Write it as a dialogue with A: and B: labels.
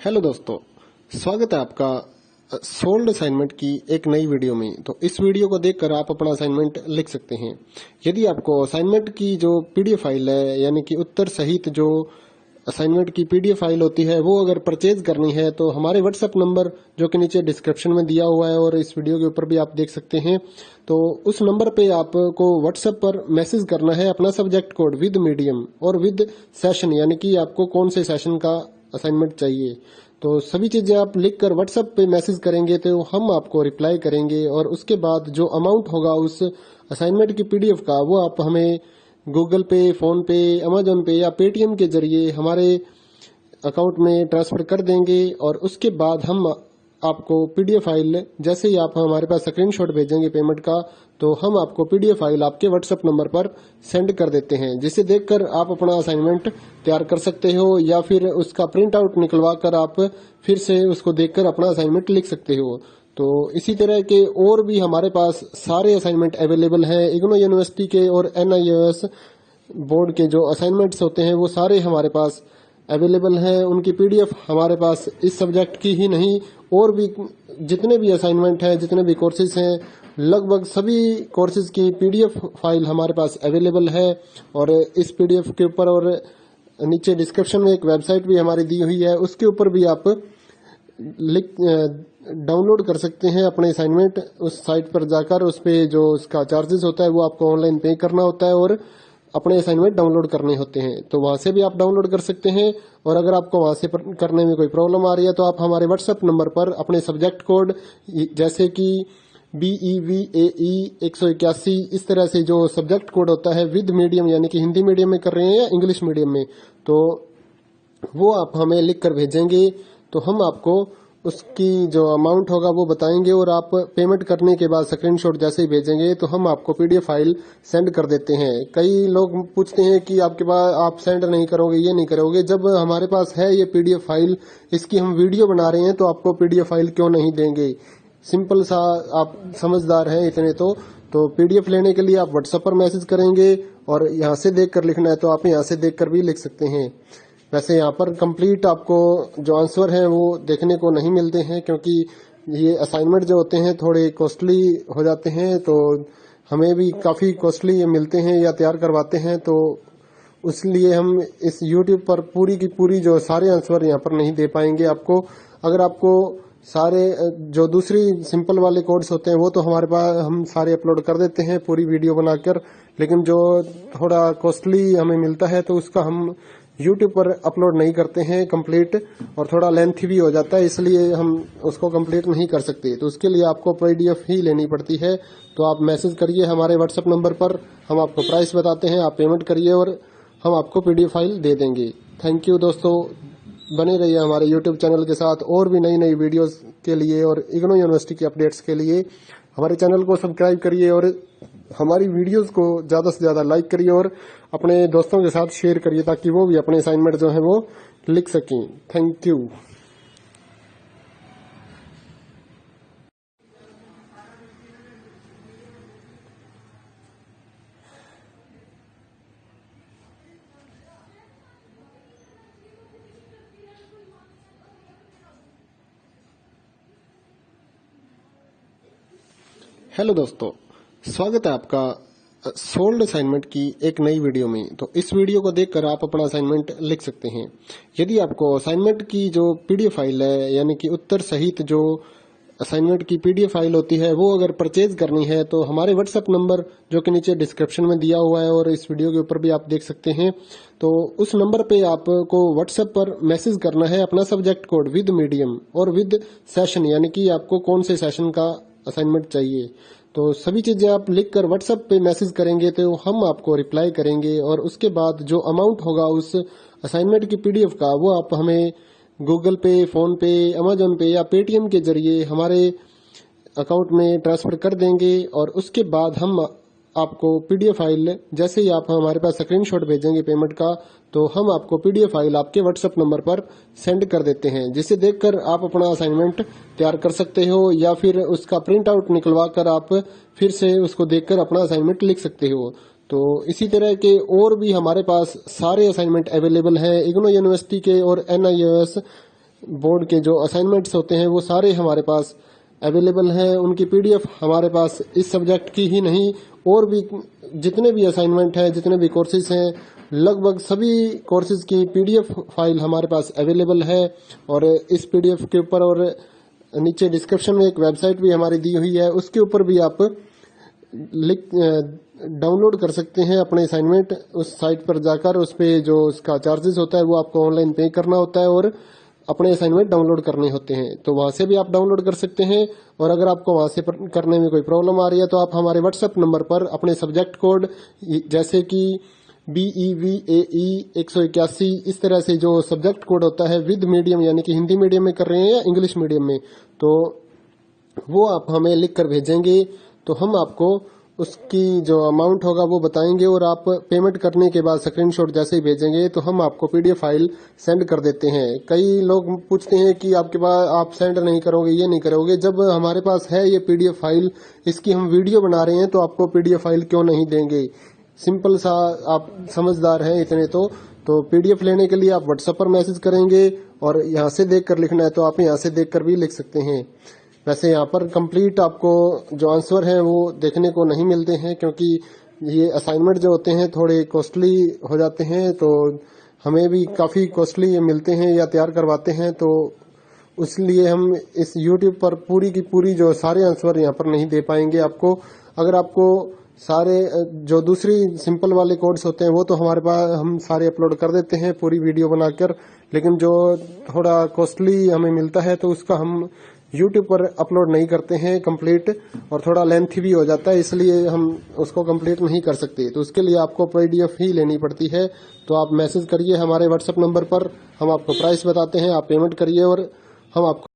A: Hello दोस्तों, स्वागत है आपका सोल्ड असाइनमेंट की एक नई वीडियो में। तो इस वीडियो को देखकर आप अपना असाइनमेंट लिख सकते हैं। यदि आपको असाइनमेंट की जो पीडीएफ फाइल है, यानी कि उत्तर सहित जो असाइनमेंट की पीडीएफ फाइल होती है, वो अगर परचेज करनी है तो हमारे व्हाट्सएप नंबर जो कि नीचे डिस्क्रिप्शन में दिया हुआ है और इस वीडियो के ऊपर भी आप देख सकते हैं, तो उस नंबर पे आपको व्हाट्सएप पर मैसेज करना है अपना सब्जेक्ट कोड विद मीडियम और विद सेशन, यानी कि आपको कौन से सेशन का असाइनमेंट चाहिए। तो सभी चीजें आप लिखकर व्हाट्सएप पे मैसेज करेंगे तो हम आपको रिप्लाई करेंगे और उसके बाद जो अमाउंट होगा उस असाइनमेंट की पीडीएफ का, वो आप हमें गूगल पे, फोन पे, अमेजोन पे या पेटीएम के जरिए हमारे अकाउंट में ट्रांसफर कर देंगे। और उसके बाद हम आपको पीडीएफ फाइल, जैसे ही आप हमारे पास स्क्रीनशॉट भेजेंगे पेमेंट का, तो हम आपको पीडीएफ फाइल आपके व्हाट्सएप नंबर पर सेंड कर देते हैं, जिसे देखकर आप अपना असाइनमेंट तैयार कर सकते हो या फिर उसका प्रिंट आउट निकलवा कर आप फिर से उसको देखकर अपना असाइनमेंट लिख सकते हो। तो इसी तरह के और भी हमारे पास सारे असाइनमेंट अवेलेबल हैं। इग्नो यूनिवर्सिटी के और एनआईएएस बोर्ड के जो असाइनमेंट्स होते हैं वो सारे हमारे पास अवेलेबल है। उनकी पीडीएफ हमारे पास इस सब्जेक्ट की ही नहीं, और भी जितने भी असाइनमेंट हैं, जितने भी कोर्सेज हैं, लगभग सभी कोर्सेज की पीडीएफ फाइल हमारे पास अवेलेबल है। और इस पीडीएफ के ऊपर और नीचे डिस्क्रिप्शन में एक वेबसाइट भी हमारी दी हुई है, उसके ऊपर भी आप डाउनलोड कर सकते हैं अपने असाइनमेंट। उस साइट पर जाकर उस पे जो उसका चार्जेस होता है वो आपको ऑनलाइन पे करना होता है और अपने असाइनमेंट डाउनलोड करने होते हैं। तो वहां से भी आप डाउनलोड कर सकते हैं। और अगर आपको वहां से करने में कोई प्रॉब्लम आ रही है तो आप हमारे व्हाट्सएप नंबर पर अपने सब्जेक्ट कोड, जैसे कि BEVAE 181, इस तरह से जो सब्जेक्ट कोड होता है विद मीडियम, यानी कि हिंदी मीडियम में कर रहे हैं या इंग्लिश मीडियम में, तो वो आप हमें लिख कर भेजेंगे तो हम आपको उसकी जो अमाउंट होगा वो बताएंगे। और आप पेमेंट करने के बाद स्क्रीनशॉट जैसे ही भेजेंगे तो हम आपको पीडीएफ फाइल सेंड कर देते हैं। कई लोग पूछते हैं कि आपके पास आप सेंड नहीं करोगे, ये नहीं करोगे। जब हमारे पास है ये पीडीएफ फाइल, इसकी हम वीडियो बना रहे हैं, तो आपको पीडीएफ फाइल क्यों नहीं देंगे। सिंपल सा, आप समझदार हैं इतने तो पीडीएफ लेने के लिए आप व्हाट्सएप पर मैसेज करेंगे और यहाँ से देख कर लिखना है तो आप यहाँ से देख कर भी लिख सकते हैं। वैसे यहाँ पर कंप्लीट आपको जो आंसर है वो देखने को नहीं मिलते हैं, क्योंकि ये असाइनमेंट जो होते हैं थोड़े कॉस्टली हो जाते हैं, तो हमें भी काफ़ी कॉस्टली ये मिलते हैं या तैयार करवाते हैं। तो इसलिए हम इस YouTube पर पूरी की पूरी जो सारे आंसर यहाँ पर नहीं दे पाएंगे आपको। अगर आपको सारे जो दूसरी सिंपल वाले कोड्स होते हैं वो तो हमारे पास हम सारे अपलोड कर देते हैं पूरी वीडियो बनाकर, लेकिन जो थोड़ा कॉस्टली हमें मिलता है तो उसका हम YouTube पर अपलोड नहीं करते हैं कंप्लीट, और थोड़ा लेंथी भी हो जाता है, इसलिए हम उसको कंप्लीट नहीं कर सकते। तो उसके लिए आपको पीडीएफ ही लेनी पड़ती है। तो आप मैसेज करिए हमारे व्हाट्सएप नंबर पर, हम आपको प्राइस बताते हैं, आप पेमेंट करिए और हम आपको पीडीएफ फाइल दे देंगे। थैंक यू दोस्तों, बने रहिए हमारे YouTube चैनल के साथ और भी नई नई वीडियोस के लिए और इग्नो यूनिवर्सिटी की अपडेट्स के लिए हमारे चैनल को सब्सक्राइब करिए और हमारी वीडियोस को ज़्यादा से ज़्यादा लाइक करिए और अपने दोस्तों के साथ शेयर करिए, ताकि वो भी अपने असाइनमेंट जो है वो लिख सकें। Thank you. हेलो दोस्तों, स्वागत है आपका सोल्ड असाइनमेंट की एक नई वीडियो में। तो इस वीडियो को देखकर आप अपना असाइनमेंट लिख सकते हैं। यदि आपको असाइनमेंट की जो पीडीएफ फाइल है, यानी कि उत्तर सहित जो असाइनमेंट की पीडीएफ फाइल होती है, वो अगर परचेज करनी है तो हमारे व्हाट्सएप नंबर जो कि नीचे डिस्क्रिप्शन में दिया हुआ है और इस वीडियो के ऊपर भी आप देख सकते हैं, तो उस नंबर पे आपको व्हाट्सएप पर मैसेज करना है अपना सब्जेक्ट कोड विद मीडियम और विद सेशन, यानी कि आपको कौन से सेशन का असाइनमेंट चाहिए। तो सभी चीजें आप लिखकर व्हाट्सएप पे मैसेज करेंगे तो हम आपको रिप्लाई करेंगे और उसके बाद जो अमाउंट होगा उस असाइनमेंट की पीडीएफ का, वो आप हमें गूगल पे, फोन पे, अमेजोन पे या पेटीएम के जरिए हमारे अकाउंट में ट्रांसफर कर देंगे। और उसके बाद हम आपको पीडीएफ फाइल, जैसे ही आप हमारे पास स्क्रीनशॉट भेजेंगे पेमेंट का, तो हम आपको पीडीएफ फाइल आपके व्हाट्सएप नंबर पर सेंड कर देते हैं, जिसे देखकर आप अपना असाइनमेंट तैयार कर सकते हो या फिर उसका प्रिंट आउट निकलवा कर आप फिर से उसको देखकर अपना असाइनमेंट लिख सकते हो। तो इसी तरह के और भी हमारे पास सारे असाइनमेंट अवेलेबल हैं। इग्नो यूनिवर्सिटी के और एनआईएएस बोर्ड के जो असाइनमेंट्स होते हैं वो सारे हमारे पास अवेलेबल हैं। उनकी पीडीएफ हमारे पास इस सब्जेक्ट की ही नहीं, और भी जितने भी असाइनमेंट हैं, जितने भी कोर्सेज हैं, लगभग सभी कोर्सेज की पीडीएफ फाइल हमारे पास अवेलेबल है। और इस पीडीएफ के ऊपर और नीचे डिस्क्रिप्शन में एक वेबसाइट भी हमारी दी हुई है, उसके ऊपर भी आप डाउनलोड कर सकते हैं अपने असाइनमेंट। उस साइट पर जाकर उस पे जो उसका चार्जेस होता है वो आपको ऑनलाइन पे करना होता है और अपने असाइनमेंट डाउनलोड करने होते हैं। तो वहां से भी आप डाउनलोड कर सकते हैं। और अगर आपको वहां से करने में कोई प्रॉब्लम आ रही है तो आप हमारे व्हाट्सएप नंबर पर अपने सब्जेक्ट कोड जैसे कि BEVAE 181 इस तरह से जो सब्जेक्ट कोड होता है विद मीडियम, यानी कि हिंदी मीडियम में कर रहे हैं या इंग्लिश मीडियम में, तो वो आप हमें लिख कर भेजेंगे तो हम आपको उसकी जो अमाउंट होगा वो बताएंगे। और आप पेमेंट करने के बाद स्क्रीनशॉट जैसे ही भेजेंगे तो हम आपको पीडीएफ फाइल सेंड कर देते हैं। कई लोग पूछते हैं कि आपके पास आप सेंड नहीं करोगे, ये नहीं करोगे। जब हमारे पास है ये पीडीएफ फाइल, इसकी हम वीडियो बना रहे हैं, तो आपको पीडीएफ फाइल क्यों नहीं देंगे। सिंपल सा, आप समझदार हैं इतने तो पीडीएफ लेने के लिए आप व्हाट्सएप पर मैसेज करेंगे और यहाँ से देख कर लिखना है तो आप यहाँ से देख कर भी लिख सकते हैं। वैसे यहाँ पर कंप्लीट आपको जो आंसर है वो देखने को नहीं मिलते हैं, क्योंकि ये असाइनमेंट जो होते हैं थोड़े कॉस्टली हो जाते हैं, तो हमें भी काफ़ी कॉस्टली मिलते हैं या तैयार करवाते हैं। तो इसलिए हम इस YouTube पर पूरी की पूरी जो सारे आंसर यहाँ पर नहीं दे पाएंगे आपको। अगर आपको सारे जो दूसरी सिंपल वाले कोड्स होते हैं वो तो हमारे पास हम सारे अपलोड कर देते हैं पूरी वीडियो बनाकर, लेकिन जो थोड़ा कॉस्टली हमें मिलता है तो उसका हम YouTube पर अपलोड नहीं करते हैं कंप्लीट, और थोड़ा लेंथी भी हो जाता है, इसलिए हम उसको कंप्लीट नहीं कर सकते। तो उसके लिए आपको पीडीएफ ही लेनी पड़ती है। तो आप मैसेज करिए हमारे व्हाट्सएप नंबर पर, हम आपको प्राइस बताते हैं, आप पेमेंट करिए और हम आपको